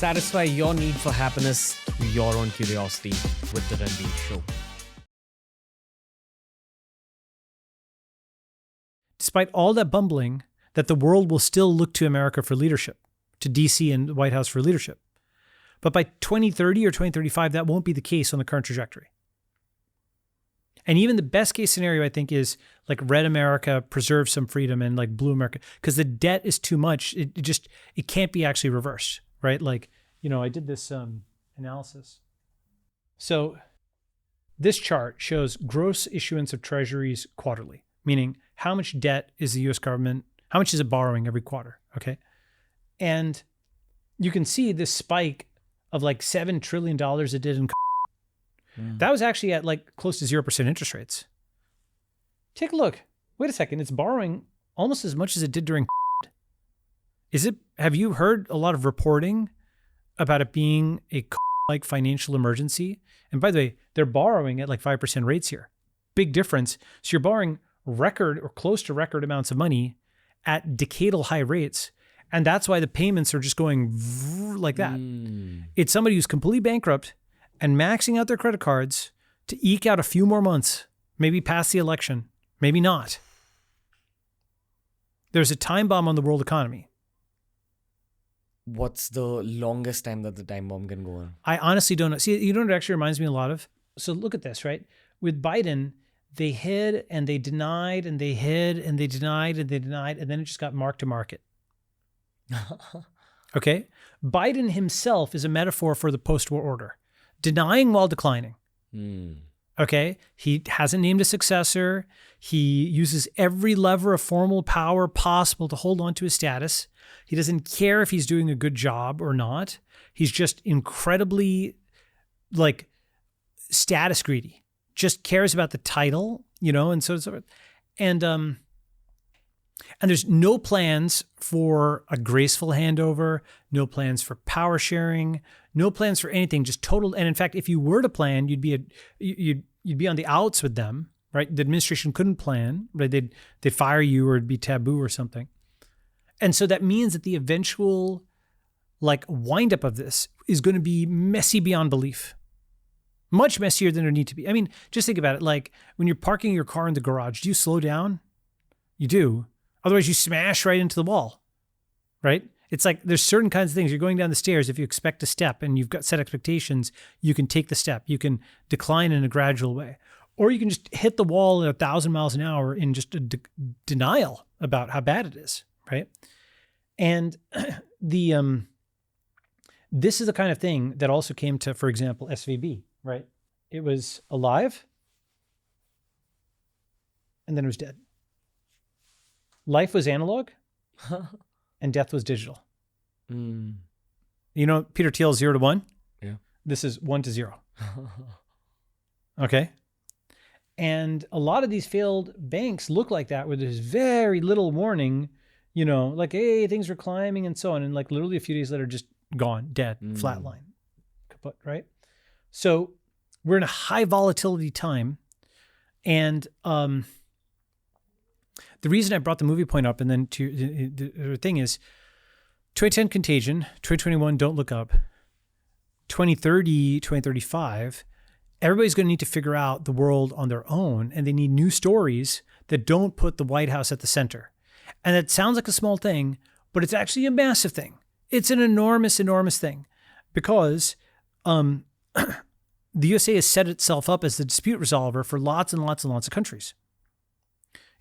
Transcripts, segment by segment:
Satisfy your need for happiness through your own curiosity with the Ranveer Show. Despite all that bumbling, that the world will still look to America for leadership, to DC and the White House for leadership. But by 2030 or 2035, that won't be the case on the current trajectory. And even the best case scenario, I think, is like red America preserves some freedom and like blue America, because the debt is too much. It can't be actually reversed, right? Like, I did this analysis. So this chart shows gross issuance of treasuries quarterly, meaning how much debt is the US government, how much is it borrowing every quarter, okay? And you can see this spike of like $7 trillion it did in That was actually at like close to 0% interest rates. Take a look. Wait a second. It's borrowing almost as much as it did during have you heard a lot of reporting about it being a like financial emergency? And by the way, they're borrowing at like 5% rates here. Big difference. So you're borrowing record or close to record amounts of money at decadal high rates. And that's why the payments are just going like that. It's somebody who's completely bankrupt and maxing out their credit cards to eke out a few more months, maybe past the election, maybe not. There's a time bomb on the world economy. What's the longest time that the time bomb can go on? I honestly don't know. See, you know what it actually reminds me a lot of? So look at this, right? With Biden, they hid and they denied and they hid and they denied and they denied, and then it just got mark to market. Okay? Biden himself is a metaphor for the post-war order. Denying while declining. Okay? He hasn't named a successor. He uses every lever of formal power possible to hold on to his status. He doesn't care if he's doing a good job or not. He's just incredibly like status greedy. Just cares about the title, and so forth. And there's no plans for a graceful handover, no plans for power sharing, no plans for anything, just total. And in fact, if you were to plan, you'd be on the outs with them, right? The administration couldn't plan, right? They'd fire you or it'd be taboo or something. And so that means that the eventual like windup of this is going to be messy beyond belief. Much messier than there need to be. I mean, just think about it. Like when you're parking your car in the garage, do you slow down? You do. Otherwise you smash right into the wall, right? It's like there's certain kinds of things. You're going down the stairs. If you expect a step and you've got set expectations, you can take the step. You can decline in a gradual way. Or you can just hit the wall at 1,000 miles an hour in just a denial about how bad it is, right? And this is the kind of thing that also came to, for example, SVB, right? It was alive and then it was dead. Life was analog and death was digital. You know, Peter Thiel's 0 to 1? Yeah. This is 1 to 0. Okay. And a lot of these failed banks look like that, where there's very little warning, like, hey, things are climbing and so on. And like literally a few days later, just gone, dead, flatline, kaput, right? So we're in a high volatility time. And the reason I brought the movie point up and then to the thing is 2010 Contagion, 2021 Don't Look Up, 2030, 2035, everybody's going to need to figure out the world on their own, and they need new stories that don't put the White House at the center. And it sounds like a small thing, but it's actually a massive thing. It's an enormous, enormous thing, because the USA has set itself up as the dispute resolver for lots and lots and lots of countries.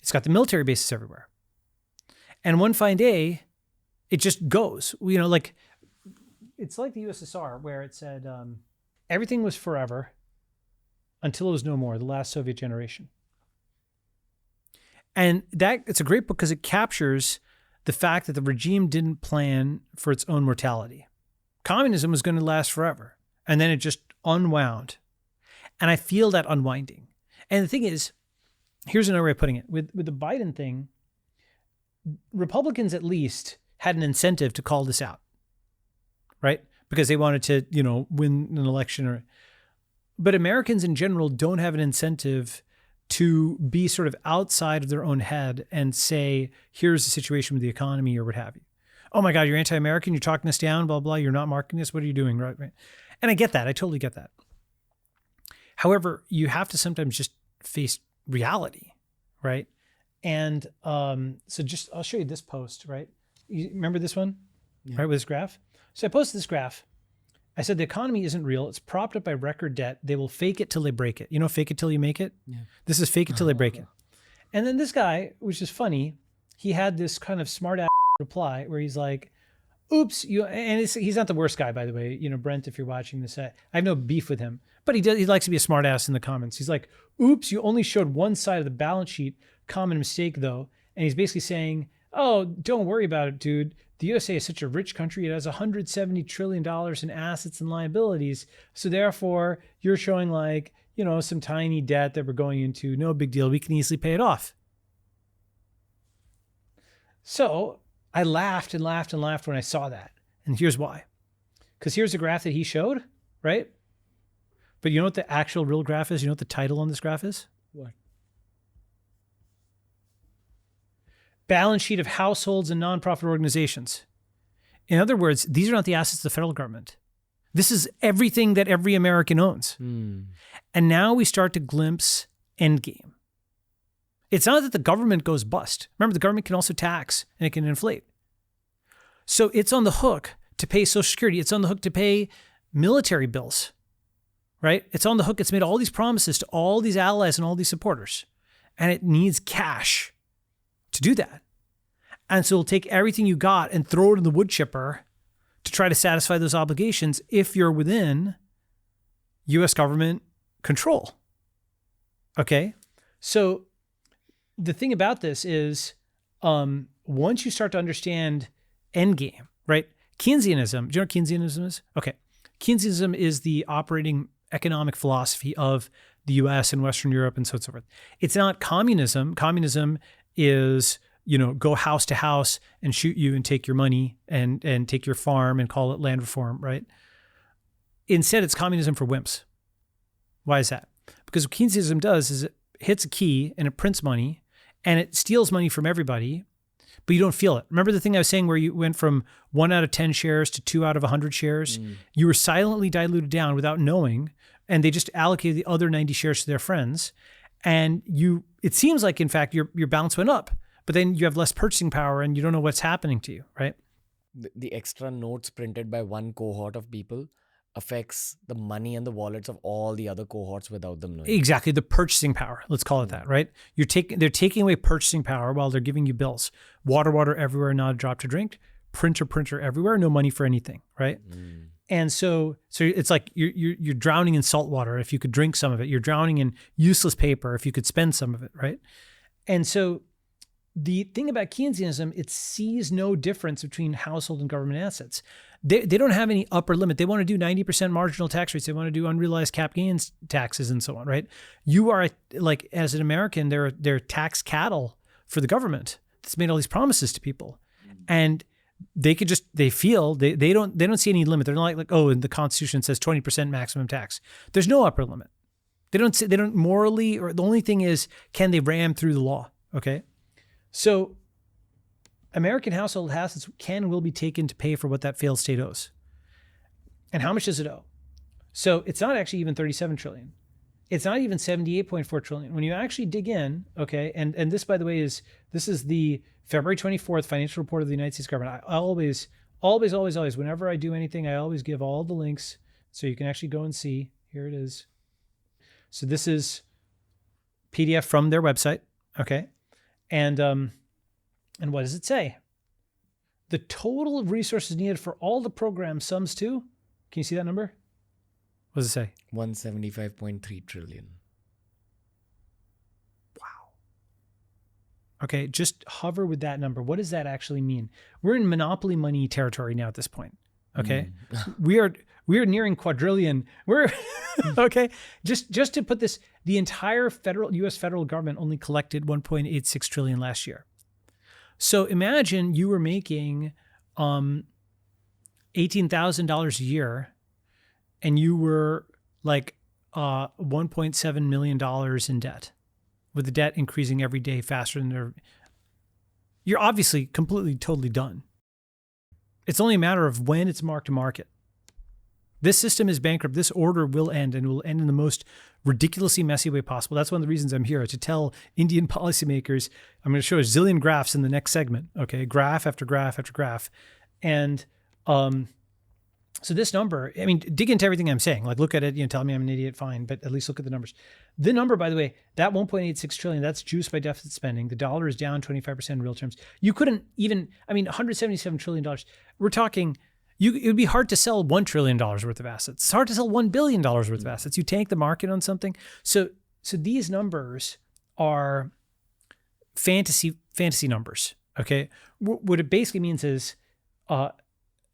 It's got the military bases everywhere. And one fine day, it just goes. Like it's like the USSR, where it said everything was forever until it was no more, the last Soviet generation. And it's a great book because it captures the fact that the regime didn't plan for its own mortality. Communism was going to last forever. And then it just unwound. And I feel that unwinding. And the thing is, here's another way of putting it. With the Biden thing, Republicans at least had an incentive to call this out, right? Because they wanted to, win an election. But Americans in general don't have an incentive to be sort of outside of their own head and say, here's the situation with the economy or what have you. oh my God, you're anti-American, you're talking us down, blah, blah, you're not marketing us, what are you doing, right? And I get that, I totally get that. However, you have to sometimes just face reality, right? And so just, I'll show you this post, right? You remember this one, right, with this graph? So I posted this graph. I said, the economy isn't real. It's propped up by record debt. They will fake it till they break it. You know, fake it till you make it? Yeah. This is fake it till they break it. And then this guy, which is funny, he had this kind of smart ass reply where he's like, oops, he's not the worst guy, by the way. You know, Brent, if you're watching this, I have no beef with him, but he likes to be a smart ass in the comments. He's like, oops, you only showed one side of the balance sheet. Common mistake though. And he's basically saying, oh, don't worry about it, dude. The USA is such a rich country. It has $170 trillion in assets and liabilities. So therefore you're showing like, you know, some tiny debt that we're going into. No big deal. We can easily pay it off. So I laughed and laughed and laughed when I saw that. And here's why. Because here's the graph that he showed, right? But you know what the actual real graph is? You know what the title on this graph is? What? Balance sheet of households and nonprofit organizations. In other words, these are not the assets of the federal government. This is everything that every American owns. And now we start to glimpse endgame. It's not that the government goes bust. Remember, the government can also tax and it can inflate. So it's on the hook to pay Social Security. It's on the hook to pay military bills, right? It's on the hook. It's made all these promises to all these allies and all these supporters, and it needs cash to do that. And so it'll take everything you got and throw it in the wood chipper to try to satisfy those obligations if you're within US government control. Okay? So the thing about this is once you start to understand endgame, right? Keynesianism, do you know what Keynesianism is? Okay. Keynesianism is the operating economic philosophy of the US and Western Europe and so on and so forth. It's not communism. Communism is, you know, go house to house and shoot you and take your money and take your farm and call it land reform, right? Instead, it's communism for wimps. Why is that? Because what Keynesianism does is it hits a key and it prints money and it steals money from everybody, but you don't feel it. Remember the thing I was saying where you went from 1 out of 10 shares to 2 out of 100 shares? You were silently diluted down without knowing, and they just allocated the other 90 shares to their friends. And it seems like, in fact, your balance went up, but then you have less purchasing power and you don't know what's happening to you, right? The extra notes printed by one cohort of people affects the money and the wallets of all the other cohorts without them knowing. Exactly. The purchasing power, let's call it that, right? They're taking away purchasing power while they're giving you bills. Water everywhere, not a drop to drink. Printer everywhere, no money for anything, right? And so it's like you're drowning in salt water if you could drink some of it. You're drowning in useless paper if you could spend some of it, right? And so the thing about Keynesianism, it sees no difference between household and government assets. They don't have any upper limit. They want to do 90% marginal tax rates. They want to do unrealized cap gains taxes and so on, right? You are like, as an American, they're tax cattle for the government that's made all these promises to people. And they don't see any limit. They're not like, oh, and the Constitution says 20% maximum tax. There's no upper limit. They don't morally, or the only thing is, can they ram through the law? Okay. So American household assets can and will be taken to pay for what that failed state owes. And how much does it owe? So it's not actually even 37 trillion. It's not even 78.4 trillion. When you actually dig in, okay, and this, by the way, this is the February 24th financial report of the United States government. I always, whenever I do anything, I always give all the links so you can actually go and see. Here it is. So this is PDF from their website, okay? And what does it say? The total of resources needed for all the programs sums to, can you see that number? What does it say? 175.3 trillion. Wow. Okay, just hover with that number. What does that actually mean? We're in monopoly money territory now at this point. Okay, we are nearing quadrillion. We're okay. Just to put this, the entire U.S. federal government only collected 1.86 trillion last year. So imagine you were making $18,000 a year, and you were like $1.7 million in debt, with the debt increasing every day faster than you're obviously completely, totally done. It's only a matter of when it's marked to market. This system is bankrupt. This order will end, and will end in the most ridiculously messy way possible. That's one of the reasons I'm here, to tell Indian policymakers. I'm going to show a zillion graphs in the next segment. Okay, graph after graph after graph. And so this number, I mean, dig into everything I'm saying. Like, look at it, tell me I'm an idiot, fine, but at least look at the numbers. The number, by the way, that 1.86 trillion, that's juiced by deficit spending. The dollar is down 25% in real terms. You couldn't even, $177 trillion. We're talking, it would be hard to sell $1 trillion worth of assets. It's hard to sell $1 billion worth of assets. You tank the market on something. So these numbers are fantasy numbers, okay? What it basically means is,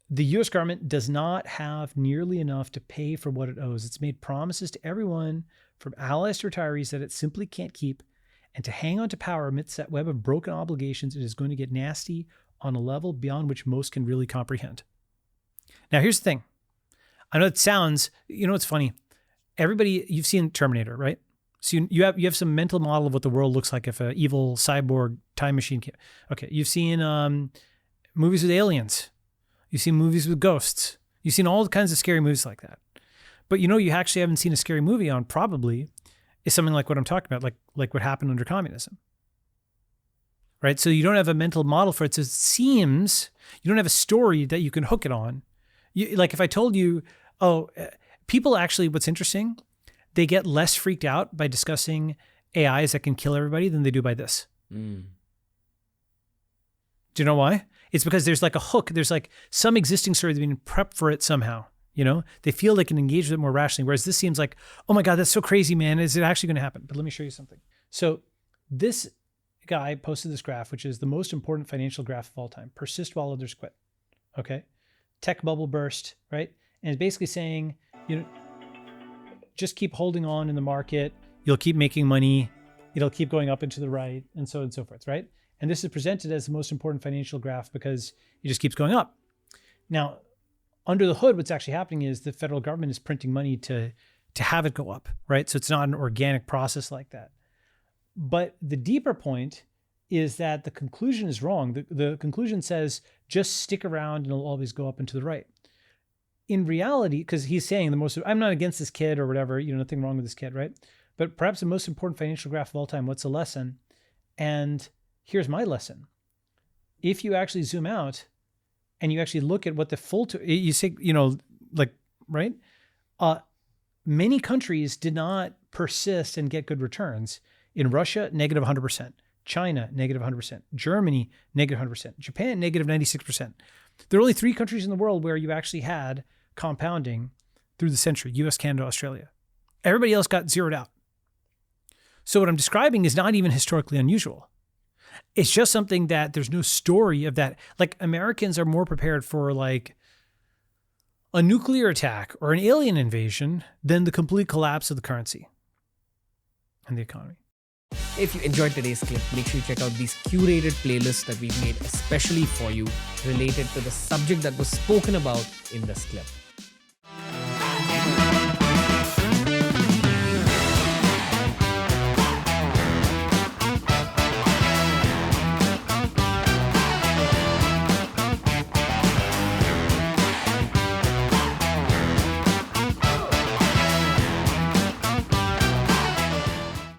the U.S. government does not have nearly enough to pay for what it owes. It's made promises to everyone, from allies to retirees, that it simply can't keep. And to hang on to power amidst that web of broken obligations, it is going to get nasty on a level beyond which most can really comprehend. Now, here's the thing. I know it sounds, it's funny. Everybody, you've seen Terminator, right? So you have some mental model of what the world looks like if an evil cyborg time machine came. Okay, you've seen movies with aliens. You've seen movies with ghosts. You've seen all kinds of scary movies like that. But you actually haven't seen a scary movie on, probably, is something like what I'm talking about, like what happened under communism. Right? So you don't have a mental model for it. So it seems you don't have a story that you can hook it on. Like if I told you, people actually, what's interesting, they get less freaked out by discussing AIs that can kill everybody than they do by this. Do you know why? It's because there's like a hook. There's like some existing story that's been prepped for it somehow. They feel they can engage with it more rationally. Whereas this seems like, oh my God, that's so crazy, man. Is it actually going to happen? But let me show you something. So this guy posted this graph, which is the most important financial graph of all time. Persist while others quit. Okay. Tech bubble burst, right? And it's basically saying, just keep holding on in the market. You'll keep making money. It'll keep going up and to the right, and so on and so forth, right? And this is presented as the most important financial graph because it just keeps going up. Now, under the hood, what's actually happening is the federal government is printing money to have it go up, right? So it's not an organic process like that. But the deeper point is that the conclusion is wrong. The conclusion says, just stick around and it'll always go up and to the right. In reality, because he's saying I'm not against this kid or whatever, nothing wrong with this kid, right? But perhaps the most important financial graph of all time, what's the lesson? And here's my lesson. If you actually zoom out and you actually look at what the full, you say, right? Many countries did not persist and get good returns. In Russia, negative 100%. China, negative 100%. Germany, negative 100%. Japan, negative 96%. There are only 3 countries in the world where you actually had compounding through the century: US, Canada, Australia. Everybody else got zeroed out. So what I'm describing is not even historically unusual. It's just something that there's no story of that. Like, Americans are more prepared for like a nuclear attack or an alien invasion than the complete collapse of the currency and the economy. If you enjoyed today's clip, make sure you check out these curated playlists that we've made especially for you, related to the subject that was spoken about in this clip.